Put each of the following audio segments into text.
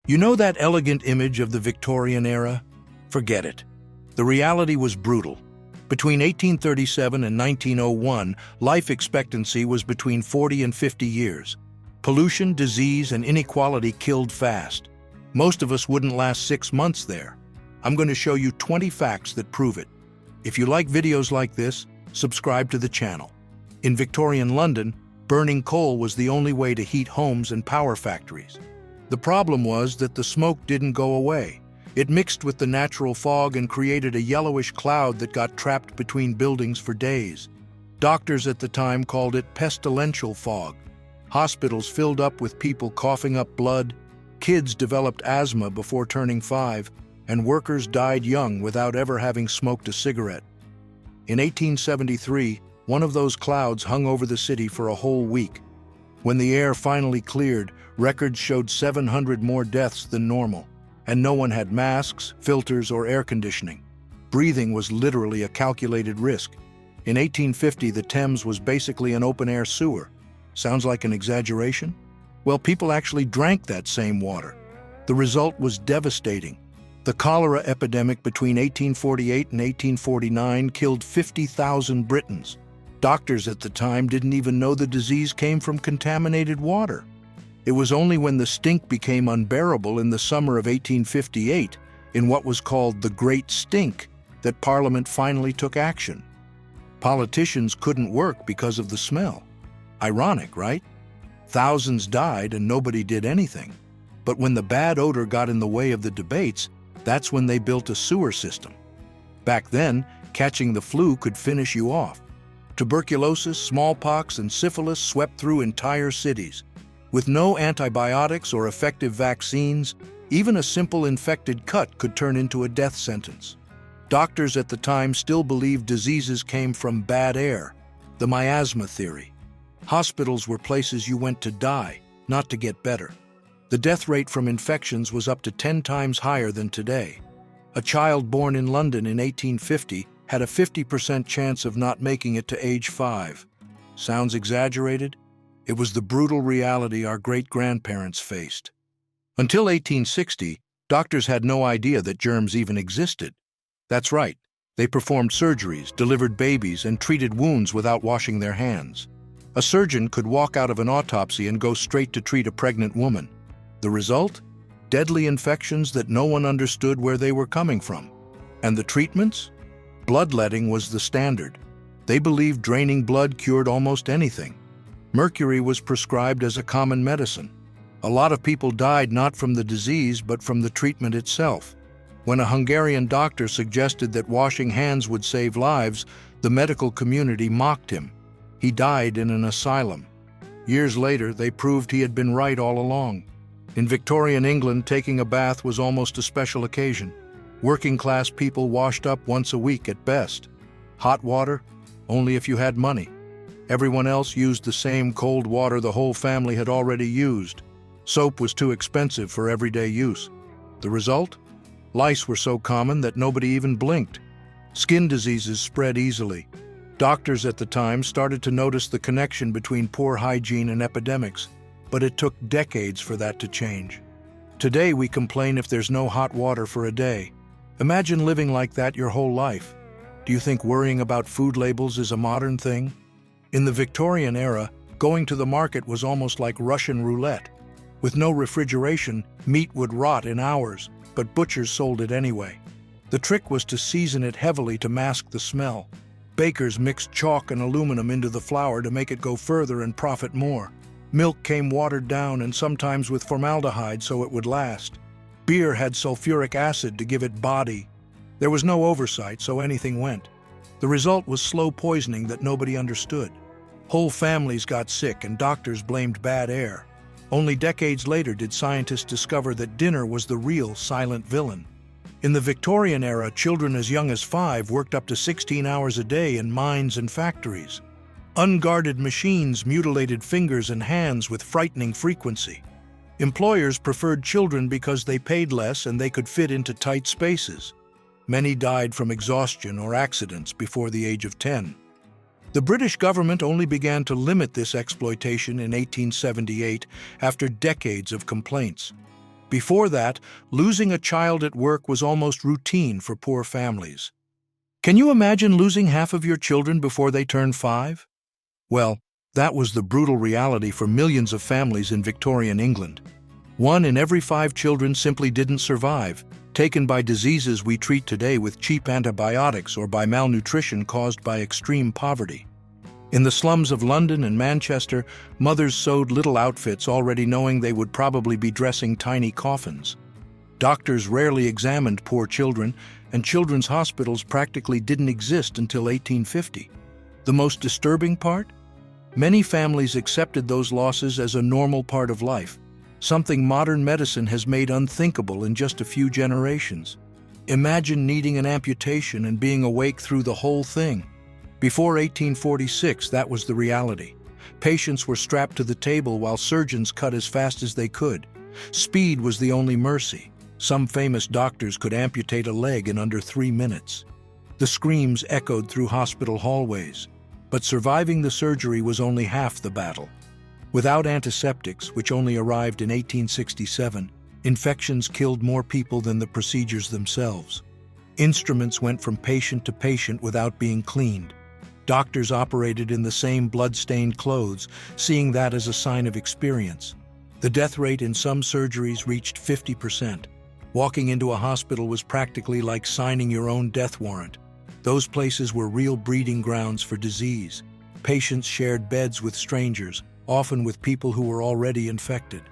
You know that elegant image of the Victorian era? Forget it. The reality was brutal. Between 1837 and 1901, life expectancy was between 40 and 50 years. Pollution, disease, and inequality killed fast. Most of us wouldn't last 6 months there. I'm going to show you 20 facts that prove it. If you like videos like this, subscribe to the channel. In Victorian London, burning coal was the only way to heat homes and power factories. The problem was that the smoke didn't go away. It mixed with the natural fog and created a yellowish cloud that got trapped between buildings for days. Doctors at the time called it pestilential fog. Hospitals filled up with people coughing up blood, kids developed asthma before turning 5, and workers died young without ever having smoked a cigarette. In 1873, one of those clouds hung over the city for a whole week. When the air finally cleared, records showed 700 more deaths than normal, and no one had masks, filters, or air conditioning. Breathing was literally a calculated risk. In 1850, the Thames was basically an open-air sewer. Sounds like an exaggeration? Well, people actually drank that same water. The result was devastating. The cholera epidemic between 1848 and 1849 killed 50,000 Britons. Doctors at the time didn't even know the disease came from contaminated water. It was only when the stink became unbearable in the summer of 1858, in what was called the Great Stink, that Parliament finally took action. Politicians couldn't work because of the smell. Ironic, right? Thousands died and nobody did anything. But when the bad odor got in the way of the debates, that's when they built a sewer system. Back then, catching the flu could finish you off. Tuberculosis, smallpox, and syphilis swept through entire cities. With no antibiotics or effective vaccines, even a simple infected cut could turn into a death sentence. Doctors at the time still believed diseases came from bad air, the miasma theory. Hospitals were places you went to die, not to get better. The death rate from infections was up to 10 times higher than today. A child born in London in 1850 had a 50% chance of not making it to age 5. Sounds exaggerated? It was the brutal reality our great-grandparents faced. Until 1860, doctors had no idea that germs even existed. That's right, they performed surgeries, delivered babies, and treated wounds without washing their hands. A surgeon could walk out of an autopsy and go straight to treat a pregnant woman. The result? Deadly infections that no one understood where they were coming from. And the treatments? Bloodletting was the standard. They believed draining blood cured almost anything. Mercury was prescribed as a common medicine. A lot of people died not from the disease but from the treatment itself. When a Hungarian doctor suggested that washing hands would save lives, the medical community mocked him. He died in an asylum. Years later, they proved he had been right all along. In Victorian England, taking a bath was almost a special occasion. Working-class people washed up once a week at best. Hot water? Only if you had money. Everyone else used the same cold water the whole family had already used. Soap was too expensive for everyday use. The result? Lice were so common that nobody even blinked. Skin diseases spread easily. Doctors at the time started to notice the connection between poor hygiene and epidemics, but it took decades for that to change. Today we complain if there's no hot water for a day. Imagine living like that your whole life. Do you think worrying about food labels is a modern thing? In the Victorian era, going to the market was almost like Russian roulette. With no refrigeration, meat would rot in hours, but butchers sold it anyway. The trick was to season it heavily to mask the smell. Bakers mixed chalk and aluminum into the flour to make it go further and profit more. Milk came watered down and sometimes with formaldehyde so it would last. Beer had sulfuric acid to give it body. There was no oversight, so anything went. The result was slow poisoning that nobody understood. Whole families got sick and doctors blamed bad air. Only decades later did scientists discover that dinner was the real silent villain. In the Victorian era, children as young as 5 worked up to 16 hours a day in mines and factories. Unguarded machines mutilated fingers and hands with frightening frequency. Employers preferred children because they paid less and they could fit into tight spaces. Many died from exhaustion or accidents before the age of 10. The British government only began to limit this exploitation in 1878 after decades of complaints. Before that, losing a child at work was almost routine for poor families. Can you imagine losing half of your children before they turn 5? Well, that was the brutal reality for millions of families in Victorian England. 1 in every 5 children simply didn't survive, taken by diseases we treat today with cheap antibiotics or by malnutrition caused by extreme poverty. In the slums of London and Manchester, mothers sewed little outfits already knowing they would probably be dressing tiny coffins. Doctors rarely examined poor children, and children's hospitals practically didn't exist until 1850. The most disturbing part? Many families accepted those losses as a normal part of life, something modern medicine has made unthinkable in just a few generations. Imagine needing an amputation and being awake through the whole thing. Before 1846, that was the reality. Patients were strapped to the table while surgeons cut as fast as they could. Speed was the only mercy. Some famous doctors could amputate a leg in under 3 minutes. The screams echoed through hospital hallways. But surviving the surgery was only half the battle. Without antiseptics, which only arrived in 1867, infections killed more people than the procedures themselves. Instruments went from patient to patient without being cleaned. Doctors operated in the same blood-stained clothes, seeing that as a sign of experience. The death rate in some surgeries reached 50%. Walking into a hospital was practically like signing your own death warrant. Those places were real breeding grounds for disease. Patients shared beds with strangers, often with people who were already infected.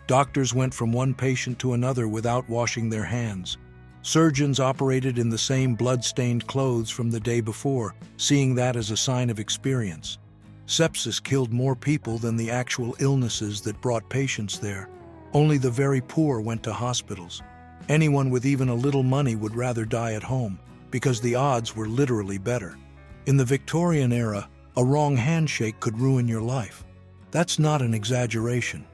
Doctors went from one patient to another without washing their hands. Surgeons operated in the same blood-stained clothes from the day before, seeing that as a sign of experience. Sepsis killed more people than the actual illnesses that brought patients there. Only the very poor went to hospitals. Anyone with even a little money would rather die at home, because the odds were literally better. In the Victorian era, a wrong handshake could ruin your life. That's not an exaggeration.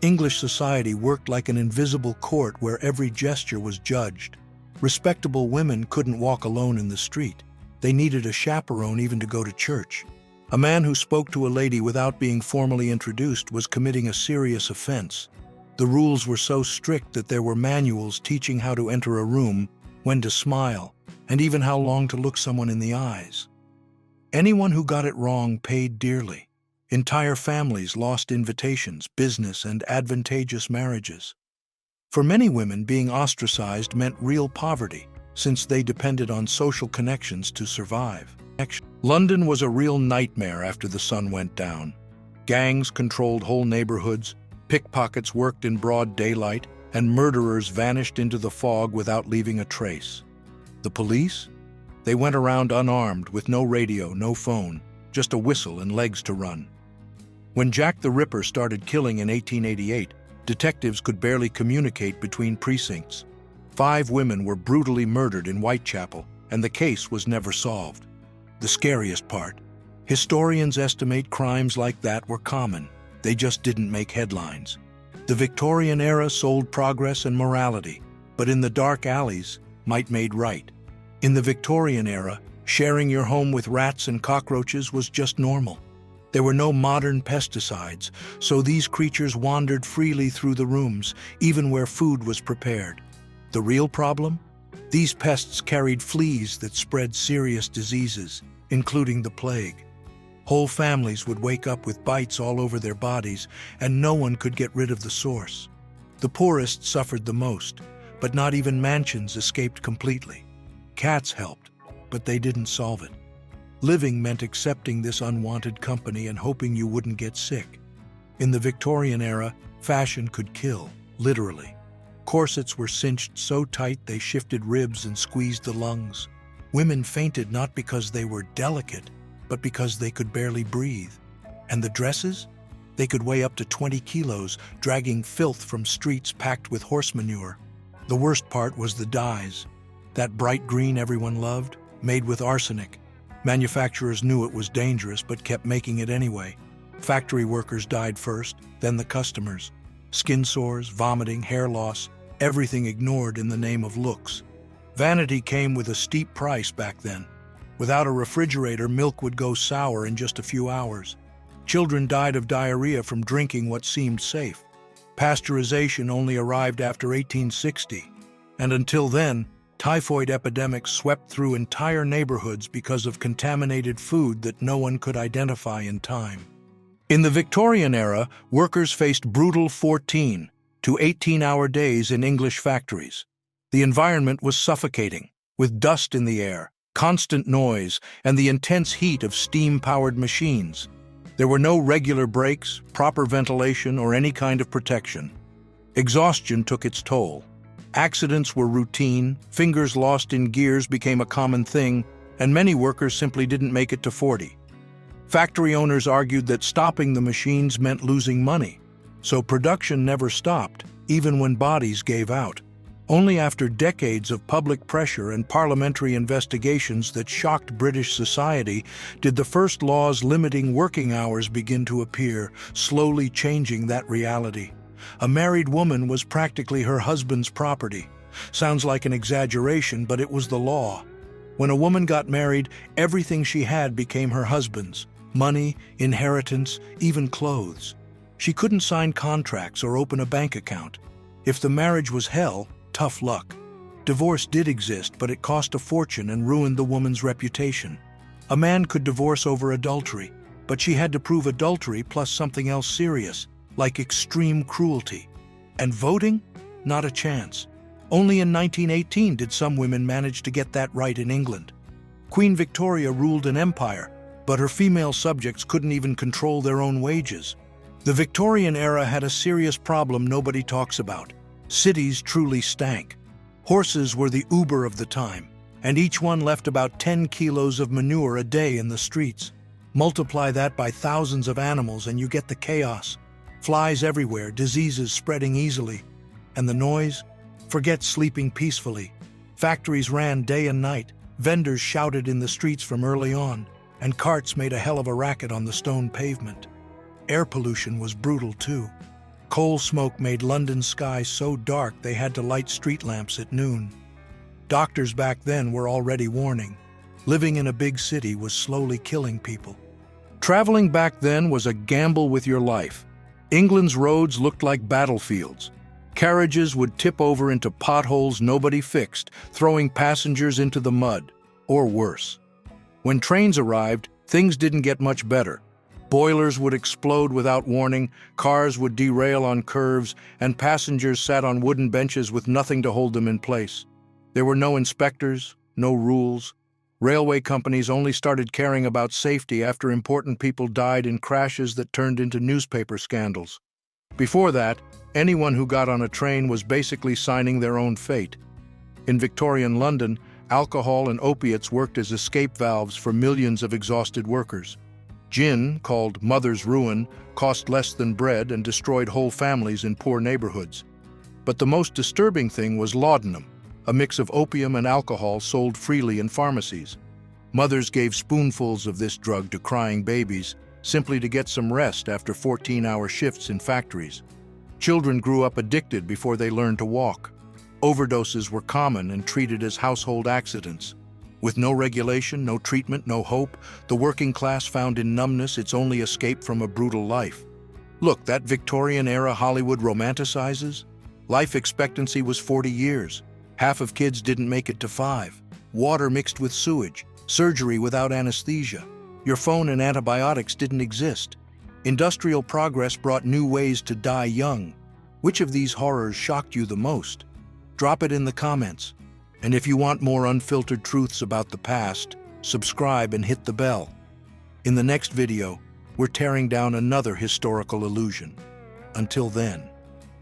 English society worked like an invisible court where every gesture was judged. Respectable women couldn't walk alone in the street. They needed a chaperone even to go to church. A man who spoke to a lady without being formally introduced was committing a serious offense. The rules were so strict that there were manuals teaching how to enter a room, when to smile, and even how long to look someone in the eyes. Anyone who got it wrong paid dearly. Entire families lost invitations, business, and advantageous marriages. For many women, being ostracized meant real poverty, since they depended on social connections to survive. London was a real nightmare after the sun went down. Gangs controlled whole neighborhoods, pickpockets worked in broad daylight, and murderers vanished into the fog without leaving a trace. The police? They went around unarmed, with no radio, no phone, just a whistle and legs to run. When Jack the Ripper started killing in 1888, detectives could barely communicate between precincts. 5 women were brutally murdered in Whitechapel, and the case was never solved. The scariest part: historians estimate crimes like that were common. They just didn't make headlines. The Victorian era sold progress and morality, but in the dark alleys, might made right. In the Victorian era, sharing your home with rats and cockroaches was just normal. There were no modern pesticides, so these creatures wandered freely through the rooms, even where food was prepared. The real problem? These pests carried fleas that spread serious diseases, including the plague. Whole families would wake up with bites all over their bodies, and no one could get rid of the source. The poorest suffered the most, but not even mansions escaped completely. Cats helped, but they didn't solve it. Living meant accepting this unwanted company and hoping you wouldn't get sick. In the Victorian era, fashion could kill, literally. Corsets were cinched so tight they shifted ribs and squeezed the lungs. Women fainted not because they were delicate, but because they could barely breathe. And the dresses? They could weigh up to 20 kilos, dragging filth from streets packed with horse manure. The worst part was the dyes. That bright green everyone loved, made with arsenic. Manufacturers knew it was dangerous but kept making it anyway. Factory workers died first, then the customers. Skin sores, vomiting, hair loss, everything ignored in the name of looks. Vanity came with a steep price back then. Without a refrigerator, milk would go sour in just a few hours. Children died of diarrhea from drinking what seemed safe. Pasteurization only arrived after 1860, and until then, typhoid epidemics swept through entire neighborhoods because of contaminated food that no one could identify in time. In the Victorian era, workers faced brutal 14 to 18-hour days in English factories. The environment was suffocating, with dust in the air, constant noise, and the intense heat of steam-powered machines. There were no regular breaks, proper ventilation, or any kind of protection. Exhaustion took its toll. Accidents were routine, fingers lost in gears became a common thing, and many workers simply didn't make it to 40. Factory owners argued that stopping the machines meant losing money, so production never stopped, even when bodies gave out. Only after decades of public pressure and parliamentary investigations that shocked British society did the first laws limiting working hours begin to appear, slowly changing that reality. A married woman was practically her husband's property. Sounds like an exaggeration, but it was the law. When a woman got married, everything she had became her husband's. Money, inheritance, even clothes. She couldn't sign contracts or open a bank account. If the marriage was hell, tough luck. Divorce did exist, but it cost a fortune and ruined the woman's reputation. A man could divorce over adultery, but she had to prove adultery plus something else serious, like extreme cruelty. And voting? Not a chance. Only in 1918 did some women manage to get that right in England. Queen Victoria ruled an empire, but her female subjects couldn't even control their own wages. The Victorian era had a serious problem nobody talks about. Cities truly stank. Horses were the Uber of the time, and each one left about 10 kilos of manure a day in the streets. Multiply that by thousands of animals and you get the chaos. Flies everywhere, diseases spreading easily. And the noise? Forget sleeping peacefully. Factories ran day and night, vendors shouted in the streets from early on, and carts made a hell of a racket on the stone pavement. Air pollution was brutal too. Coal smoke made London's skies so dark they had to light street lamps at noon. Doctors back then were already warning. Living in a big city was slowly killing people. Traveling back then was a gamble with your life. England's roads looked like battlefields. Carriages would tip over into potholes nobody fixed, throwing passengers into the mud, or worse. When trains arrived, things didn't get much better. Boilers would explode without warning, cars would derail on curves, and passengers sat on wooden benches with nothing to hold them in place. There were no inspectors, no rules. Railway companies only started caring about safety after important people died in crashes that turned into newspaper scandals. Before that, anyone who got on a train was basically signing their own fate. In Victorian London, alcohol and opiates worked as escape valves for millions of exhausted workers. Gin, called Mother's Ruin, cost less than bread and destroyed whole families in poor neighborhoods. But the most disturbing thing was laudanum, a mix of opium and alcohol sold freely in pharmacies. Mothers gave spoonfuls of this drug to crying babies, simply to get some rest after 14-hour shifts in factories. Children grew up addicted before they learned to walk. Overdoses were common and treated as household accidents. With no regulation, no treatment, no hope, the working class found in numbness its only escape from a brutal life. Look, that Victorian-era Hollywood romanticizes? Life expectancy was 40 years. Half of kids didn't make it to 5. Water mixed with sewage. Surgery without anesthesia. Your phone and antibiotics didn't exist. Industrial progress brought new ways to die young. Which of these horrors shocked you the most? Drop it in the comments. And if you want more unfiltered truths about the past, subscribe and hit the bell. In the next video, we're tearing down another historical illusion. Until then.